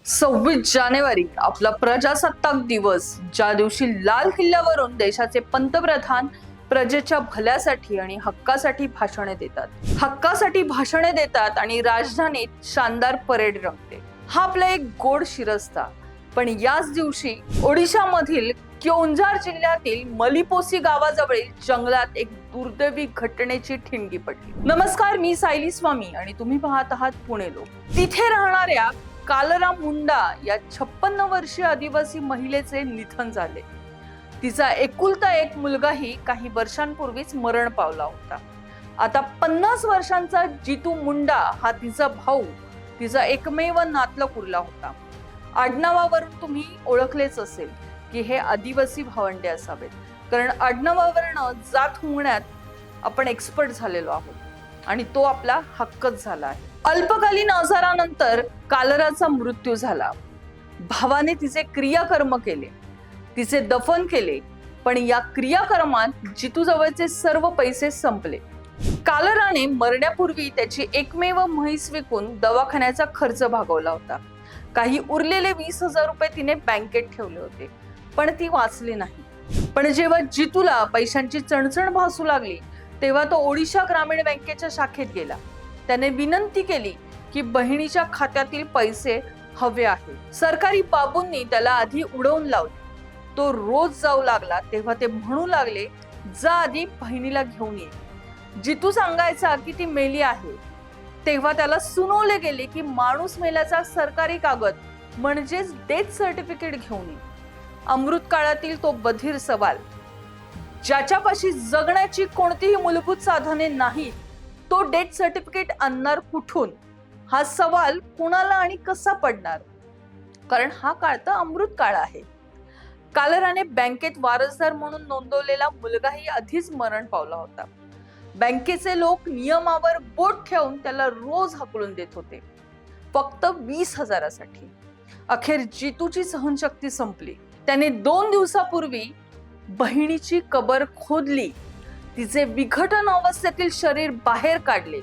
26 जानेवारी आपला प्रजासत्ताक दिवस, ज्या दिवशी लाल किल्ल्यावरून देशाचे पंतप्रधान प्रजेच्या भल्यासाठी आणि हक्कासाठी भाषणे देतात आणि राजधानीत शानदार परेड रंगते. हा आपला एक गोड शिरस्ता. पण याच दिवशी ओडिशामधील क्योंझार जिल्ह्यातील मलिपोसी गावाजवळील जंगलात एक दुर्दैवी घटनेची ठिणगी पडली. नमस्कार, मी सायली स्वामी आणि तुम्ही पाहत आहात पुणे लोक. तिथे राहणाऱ्या कालरा मुंडा या 56 वर्षीय आदिवासी महिलेचे निधन झाले. तिचा एकुलता एक मुलगाही काही वर्षांपूर्वीच मरण पावला होता. आता 50 वर्षांचा जितू मुंडा हा तिचा भाऊ, तिचा एकमेव नातलग उरला होता. आडनावावरून तुम्ही ओळखलेच असेल की हे आदिवासी भावंडे असावेत, कारण आडनावावरून जात होण्यात आपण एक्सपर्ट झालेलो आहोत आणि तो आपला हक्कच झाला आहे. अल्पकालीन आजारानंतर कालराचा मृत्यू झाला. भावाने तिचे क्रियाकर्म केले, तिचे दफन केले, पण या क्रियाकर्मात जितू जवळचे सर्व पैसे संपले. कालराने मरण्यापूर्वी त्याची एकमेव म्हैस विकून दवाखान्याचा खर्च भागवला होता. काही उरलेले 20,000 रुपये तिने बँकेत ठेवले होते, पण ती वाचली नाही. पण जेव्हा जितूला पैशांची चणचण भासू लागली तेव्हा तो ओडिशा ग्रामीण बँकेच्या शाखेत गेला. त्याने विनंती केली की बहिणीच्या खात्यातील पैसे हवे आहेत. सरकारी बाबूंनी त्याला आधी उडवून लावले. तो रोज जाऊ लागला तेव्हा ते म्हणू लागले, जा आधी बहिणीला घेऊन ये. जितू सांगायचा की ती मेली आहे. तेव्हा त्याला सुनावले गेले की माणूस मेल्याचा सरकारी कागद म्हणजेच डेथ सर्टिफिकेट घेऊन ये. अमृत काळातील तो बधीर सवाल, ज्याच्यापाशी जगण्याची कोणतीही मूलभूत साधने नाहीत, तो डेथ सर्टिफिकेट आणणार कुठून? हा सवाल कुणाला आणि कसा पडणार? कारण हा काळ तर अमृत काळ आहे. कालराने बँकेत वारसदार म्हणून नोंदवलेला मुलगाही आधीच मरण पावला होता. बँकेचे लोक नियमावर बोट ठेवून त्याला रोज हाकलून देत होते, फक्त 20,000साठी. अखेर जितूची सहनशक्ती संपली. त्याने 2 दिवसापूर्वी बहिणीची कबर खोदली, तिचे विघटन अवस्थेतील शरीर बाहेर काढले,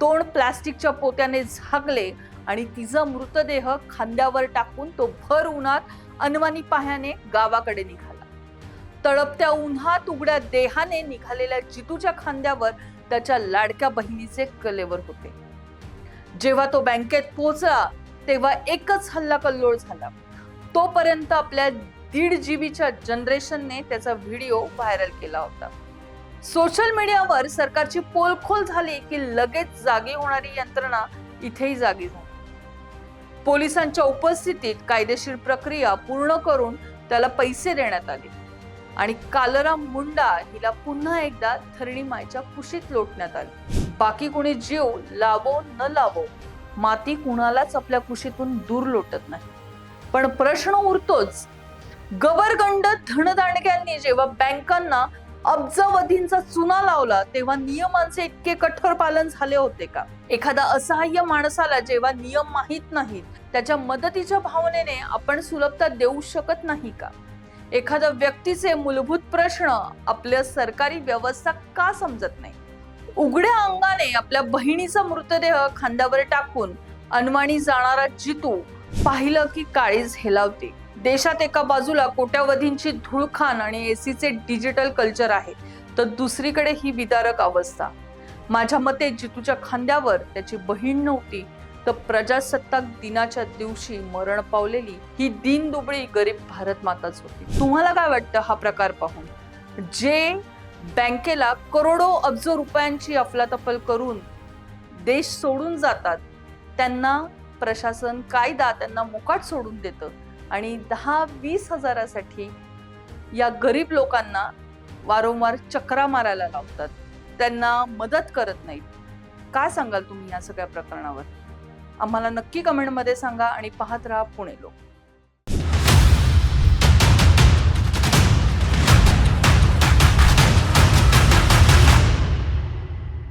तोंड प्लास्टिकच्या पोत्याने झाकले आणि तिचा मृतदेह खांद्यावर टाकून तो भर उन्हात अनवाणी पायाने गावाकडे निघाला. तळपत्या उन्हात उघड्या देहाने निघालेल्या जितूच्या खांद्यावर त्याच्या लाडक्या बहिणीचे कलेवर होते. जेव्हा तो बँकेत पोहोचला तेव्हा एकच हल्ला कल्लोळ झाला. तोपर्यंत आपल्या 1.5 जीबीच्या जनरेशनने त्याचा व्हिडिओ व्हायरल केला होता. सोशल मीडियावर सरकारची पोलखोल झाली की लगेच जागी होणारी यंत्रणा इथेही जागी झाली. पोलिसांच्या उपस्थितीत कायदेशीर प्रक्रिया पूर्ण करून त्याला पैसे देण्यात आले आणि कालरा मुंडा हिला पुन्हा एकदा धरणी मायच्या कुशीत लोटण्यात आली. बाकी कोणी जीव लावो न लावो, माती कुणालाच आपल्या कुशीतून दूर लोटत नाही. पण प्रश्न उरतोच, गवरगंड धनदांडग्यांनी जेव्हा बँकांना अब्जावधींचा चुना लावला तेव्हा नियमांचे इतके कठोर पालन झाले होते का? एखादा असहाय्य माणसाला जेव्हा नियम माहित नाहीत, त्याच्या मदतीच्या भावनेने आपण सुलभता देऊ शकत नाही का? एखाद्या व्यक्तीचे मूलभूत प्रश्न आपल्या सरकारी व्यवस्था का समजत नाही? उघड्या अंगाने आपल्या बहिणीचा मृतदेह खांद्यावर टाकून अनवाणी जाणारा जितू पाहिलं की काळीज हेलावते. देशात एका बाजूला कोट्यावधींची धुळखान आणि एसीचे डिजिटल कल्चर आहे, तर दुसरीकडे ही विदारक अवस्था. माझ्या मते जितूच्या खांद्यावर त्याची बहीण नव्हती, तर प्रजासत्ताक दिनाच्या दिवशी मरण पावलेली ही दीनदुबळी गरीब भारत माताच होती. तुम्हाला काय वाटतं हा प्रकार पाहून? जे बँकेला करोडो अब्जो रुपयांची अफलातफल करून देश सोडून जातात, त्यांना प्रशासन, कायदा त्यांना मोकाट सोडून देतं आणि 10-20 हजारासाठी या गरीब लोकांना वारंवार चक्रा मारायला लावतात, त्यांना मदत करत नाहीत. काय सांगाल तुम्ही या सगळ्या प्रकरणावर? आम्हाला नक्की कमेंटमध्ये सांगा आणि पाहत राहा पुणे लोक.